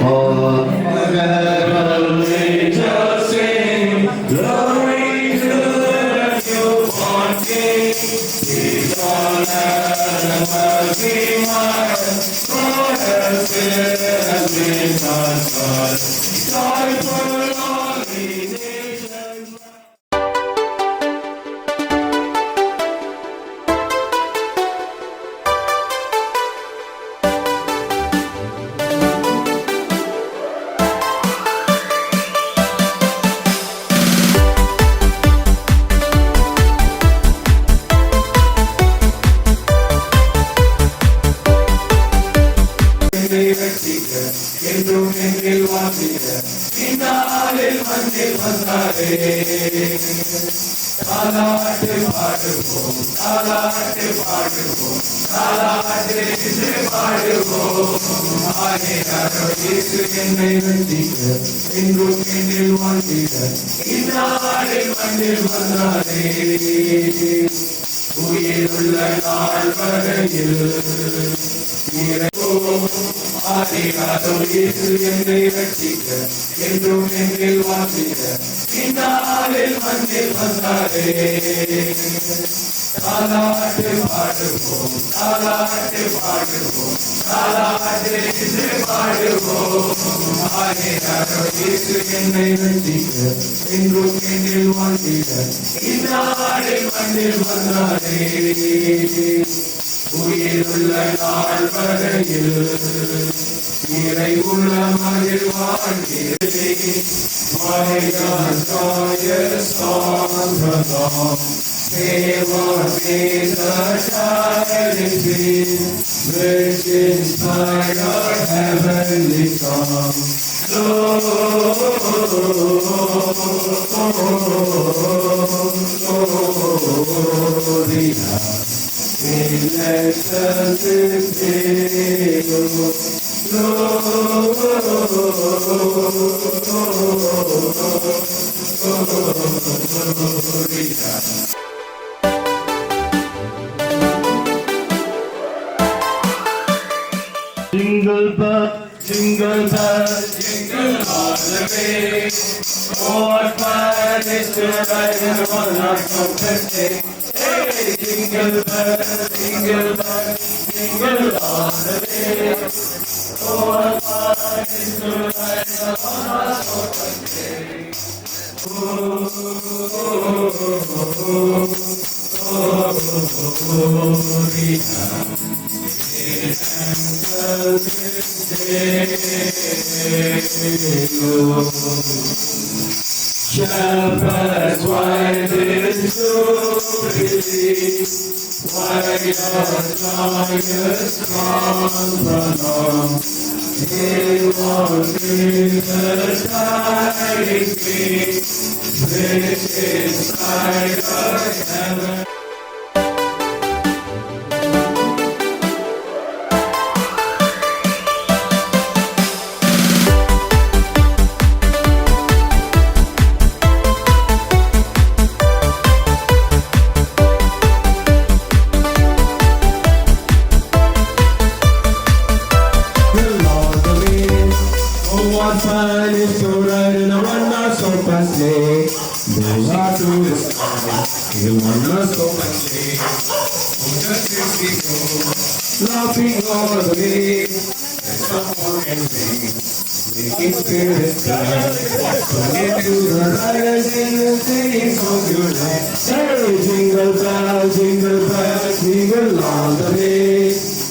All forever nature sing, glory to the newborn King. Peace on earth and mercy mild, forever still in God's joyful all the nations. என்றும் எங்கில் வாசிக்க இந்நாளில் மண்ணில் வந்தாரே. தாலாட்டு பாடுவோம், தாலாட்டு பாடுவோம், தாலாட்டு என்று பாடுவோம். ஆயிரம் இயேசு என்னை ரட்சிக்க என்றும் எங்கில் வாசிக்க இந்நாளில் மண்ணில் வந்தாரே. உயிருள்ள நாள் வரையில் ஆதிகாரம் இயேசு என்னை ரட்சிக்க என்றும் எங்கில் வாசிக்க இந்நாளில் மண்ணில் வந்தாரே. தாலாட்டு பாடுவோம், தாலாட்டு பாடுவோம், தாலாட்டு என்று பாடுவோம். ஆதிகாரம் இயேசு என்னை ரட்சிக்க என்றும் எங்கில் வாசிக்க இந்நாளில் மண்ணில் வந்தாரே. உயிருள்ள நாள் வரையில் இறை உள்ள மகிழ் வாழ்கிறே. My God, joyous song from all, Lord is the child in peace, which inspired our heavenly song. Gloria in excelsis Deo, Gloria. Jingle bell, jingle bell, jingle all the way. What fun is to ride in one horse open sleigh. Hey, jingle bell, jingle bell, jingle all the way. What fun is to ride in one horse open sleigh. Shepherds, why did you believe? Why your joyous confidence? He was in the shining sea, which inside of heaven. What fun is to ride in a one-horse open sleigh. Those are to the sky, in a one-horse open sleigh. Oh, just as we go, laughing all the way. Let someone can sing, making spirits fly. Forget to the riders in the singing song tonight. Hey, jingle bell, jingle all the way.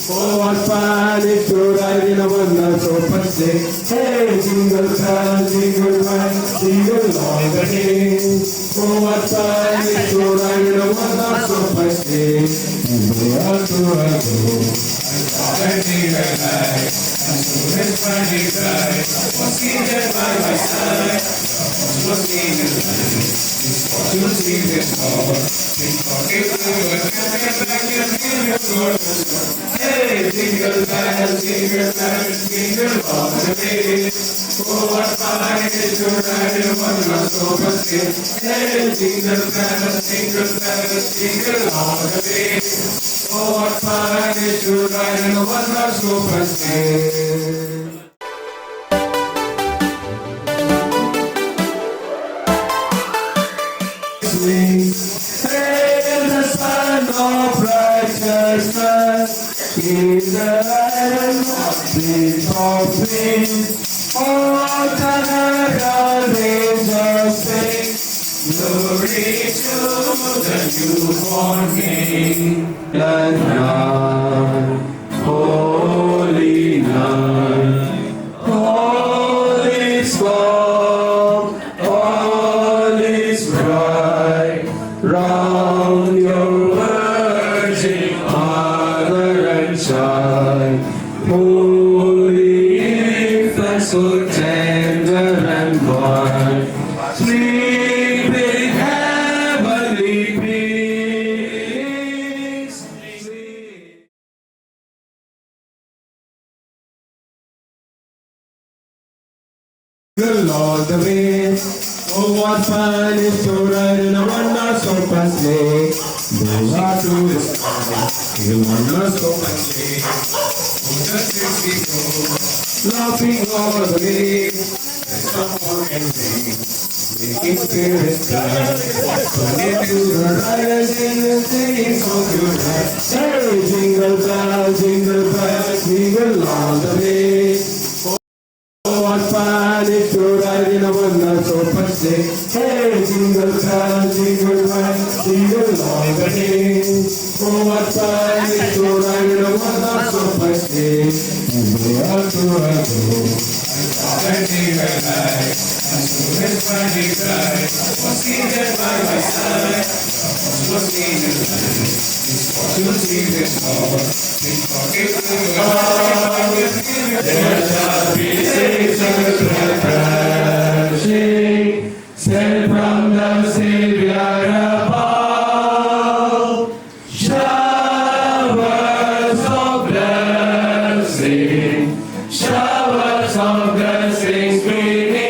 Oh, what fun is to ride in a one-horse open sleigh. Hey, jingle bell, jingle all the day. Oh, what fun is to ride in a one-horse open sleigh. And we are to ride and see the light. As soon as Friday died, was seated by my side. Was seated to see this all. Forgive you and get back and give your Lord. Hey, jingle bells, jingle all the way. Oh, what fun it is to ride in one horse open sleigh. Hey, jingle bells, jingle all the way. Oh, what fun it is to ride in one horse open sleigh. wings. Hail the Son of Righteousness. In the land of peace. All the herald angels sing. Glory to the newborn King. And night, holy night, all is calm, all is bright. Round your virgin mother and child, holy infant, so tender and bright, sleep in heavenly peace. Sleep. All the way. Oh, what fun is to ride in a wondrous open sleigh. Those are to the sky, in a wondrous open sleigh. Oh, just as we go, laughing all the way. And someone can sing, making spirits glad. Turning to the riders in the singing song you have. Hey, jingle bells, we will all the way. Oh, what fun it to ride in a wondrous open sleigh. Hey, jingle bells, we will all the way. Oh, what fun it to ride in a wondrous open sleigh. And we are to go. And even I, as soon as Friday died, was seated by my side. Was seated to see this Lord. There shall be angels crashing, sent from the Savior above. Showers of blessing, showers of blessings beneath.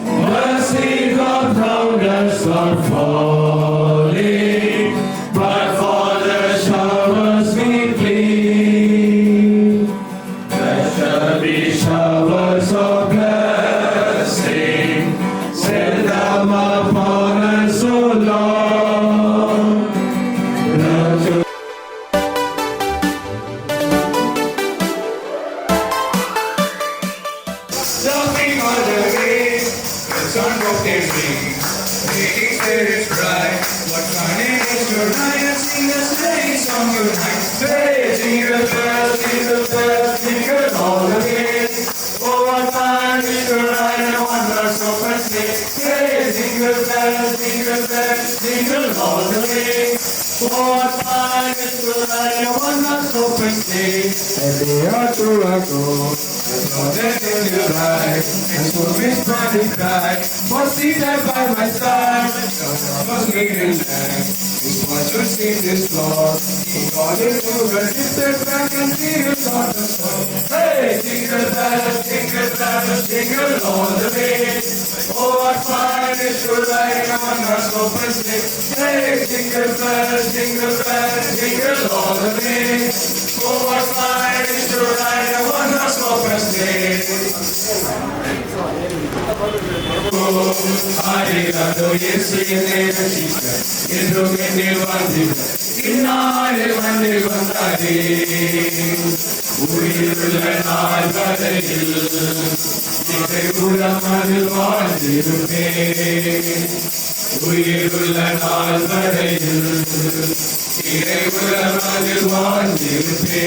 Mercies of thunders are falling, but for the showers we plead. There shall be showers of blessing, send them upon us, O Lord. Let your Jumping on the way, the sun broke their wings, making spirits bright. What fun it is to ride and sing a sleigh song tonight. Hey, jingle bells, jingle all the way. Oh, what fun it is to ride in a wondrous open sleigh. Hey, jingle bells, jingle all the way. Oh, what fun it is to ride in a wondrous open sleigh. And they are to go. And so they will ride, and so Miss Brandy cried, was seated by my side. Was leading land, his voice would sing this Lord. He called it over, lifted back and feels on the floor. Hey, jingle bells, jingle all the way. Oh, what fun it is to ride in a wondrous open sleigh. Hey, jingle bells, jingle all the way. Oh, what fun it is to ride in a wondrous open sleigh. Arigato, Yesu, Yene, Chica, Yendo, Yene, Vandita, Inare, Vande, Vandari, Uirulanal, Vadil, Yete, Uramadil, Vandirupe, Uirulanal, Vadil, Yete, Uramadil, Vandirupe.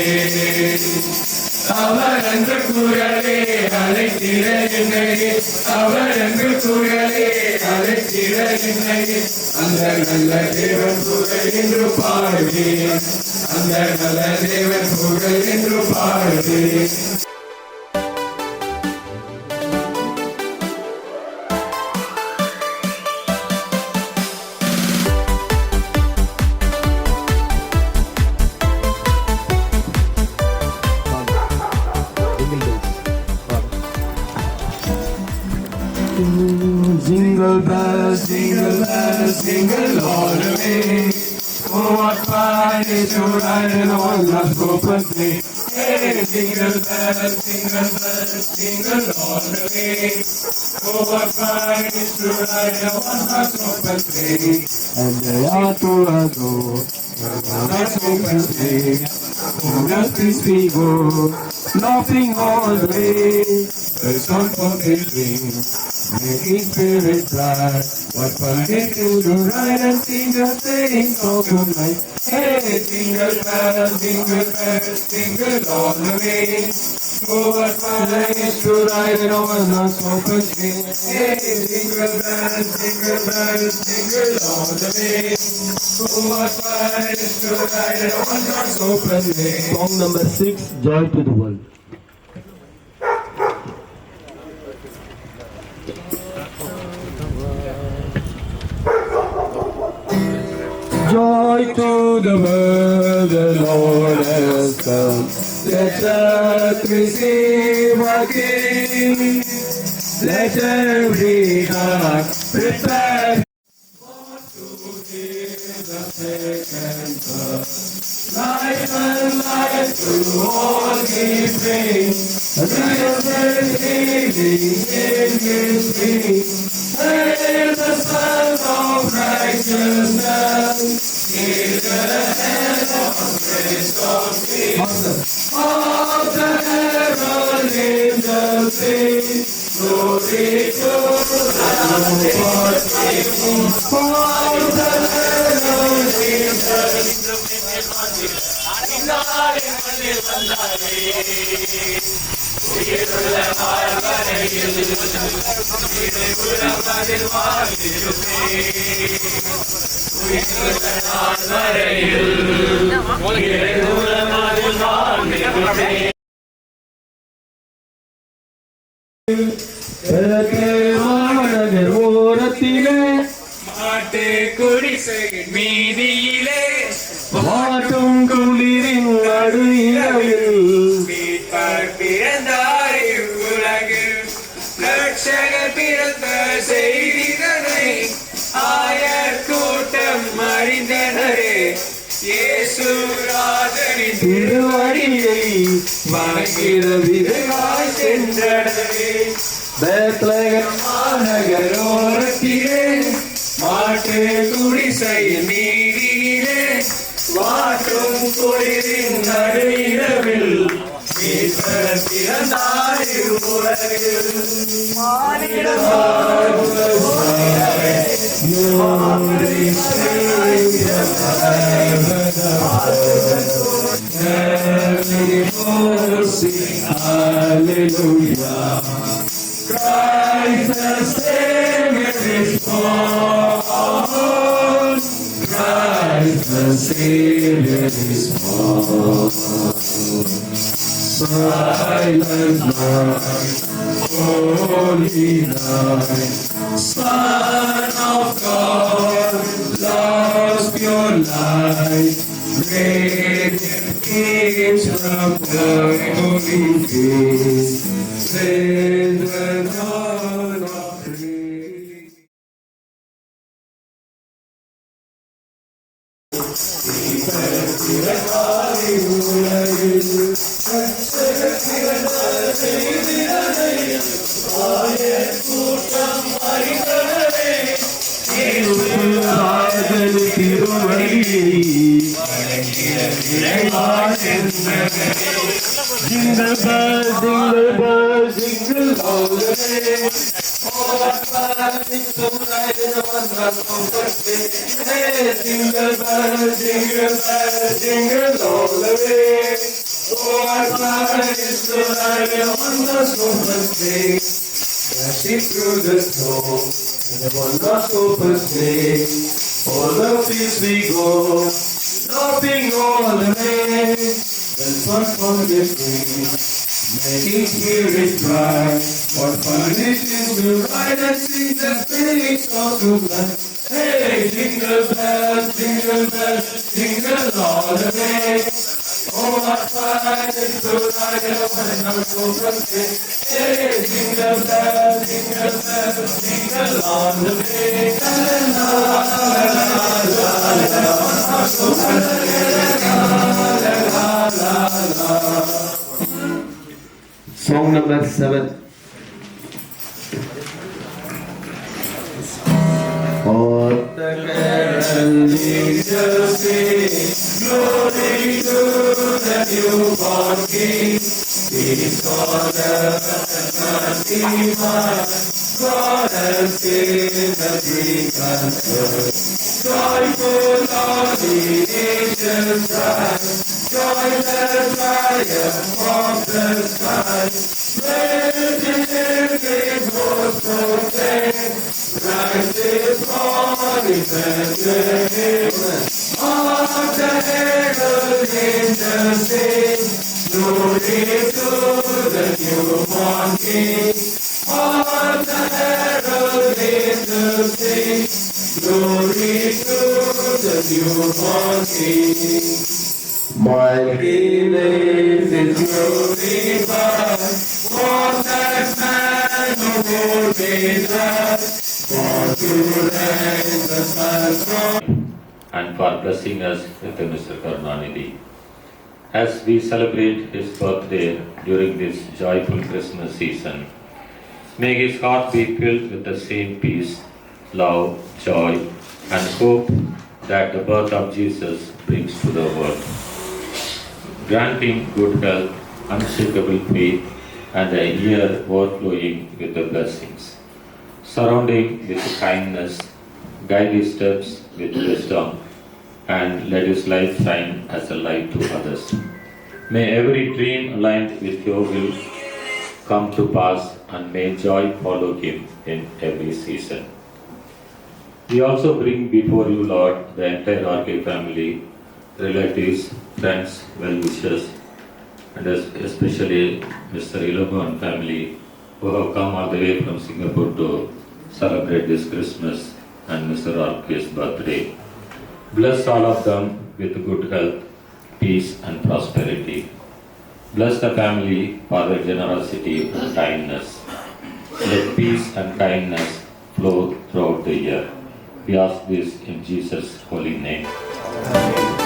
அவர் அன்பு குரலே அழைத்திட என்னையே, அவர் அன்பு குரலே அழைத்திட என்னையே. அந்த நல்ல தேவன் புகழ் என்று பாடுவேன், அந்த நல்ல தேவன் புகழ் என்று பாடுவேன். Jingle bells, jingle all the way. Oh, what fun it is to ride in a one-horse open sleigh. Hey, jingle bells, jingle all the way. Oh, what fun it is to ride in a one-horse open sleigh. And they are to go. One-horse open sleigh. Oh, just this we go, laughing all the way. The song for the swing, making spirit bright. What fun it is to ride and sing a sleighing song tonight. Hey, jingle bells, jingle all the way. Oh, what fun it is to ride in a one-horse open sleigh. Hey, jingle bells, jingle all the way. Oh, what fun it is to ride in a one-horse open sleigh. Song number 6, Joy to the World. Joy to the world, the Lord has come. Let earth receive our King. Let every heart prepare to give the second birth. Life and life to all He brings. Life and healing in His wings. Hail the Son of Righteousness. Hail the head of Prince of Peace. Of the herald angels sing. Glory to the Lord. Of the herald angels ஓரத்திலே மாட்டே குடிசை மீதியிலே வாட்டும் குளிரின் நடு இரவில் மீட்பர் பிறந்தார் இவ்வுலகில் ரட்சகர் பிறந்த செய்திதனை ஆயர் கூட்டம் அறிந்தனரே இயேசு ராஜனின் திருவடியை வணங்கிட விரைவாய் சென்றனரே பெத்லகேம் மாநகரோரத்திலே மாட்டு குடிசை நீதியிலே வாட்டும் குளிரின் நடு இரவில் மீட்பர் பிறந்தார் இவ்வுலகில் Hallelujah. Christ the Savior is born. Christ the Savior is born. Silent night, holy night, Son of God, love's pure light, radiant beams from the holy face, send the dawn of praise. Jingle bells, jingle all the way. Oh, what fun it is to ride in a one-horse open sleigh. Hey, jingle bells, jingle all the way. Oh, what fun it is to ride in a one-horse open sleigh. Dashing through the snow in a one-horse open sleigh. All the fields we go, laughing all the way. Then fun from the spring, making spirits bright. What fun it is to ride and sing the spinning song to life. Hey, jingle bells, jingle all the way. Oh, what fun it is to ride in a one-horse open sleigh. Hey, jingle bells, jingle all the way. La la la la la la la. Song number 7. For the carol angels sing, glory to the newborn King. Peace on earth and divine, God has given the beacon birth. Joyful are the nations rise, joy the triumph of the sky. Praise hosts proclaim, Christ is born in Bethlehem. Hark the herald angels sing, glory to the newborn King. Hark the herald angels sing, glory to the newborn King. While he lives in glorified, was that man who would be glad, for to raise the sun from and for blessing us with Mr. Karunanidhi. As we celebrate his birthday during this joyful Christmas season, may his heart be filled with the same peace, love, joy, and hope that the birth of Jesus brings to the world. Grant him good health, unshakable faith, and a year overflowing with the blessings. Surround him with kindness, guide his steps with wisdom, and let his life shine as a light to others. May every dream aligned with your will come to pass, and may joy follow him in every season. We also bring before you, Lord, the entire RK family, relatives, friends, well-wishers, and especially Mr. Iloban family, who have come all the way from Singapore to celebrate this Christmas and Mr. RK's birthday. Bless all of them with good health, peace, and prosperity. Bless the family for their generosity and kindness. Let peace and kindness flow throughout the year. We ask this in Jesus' holy name. Amen.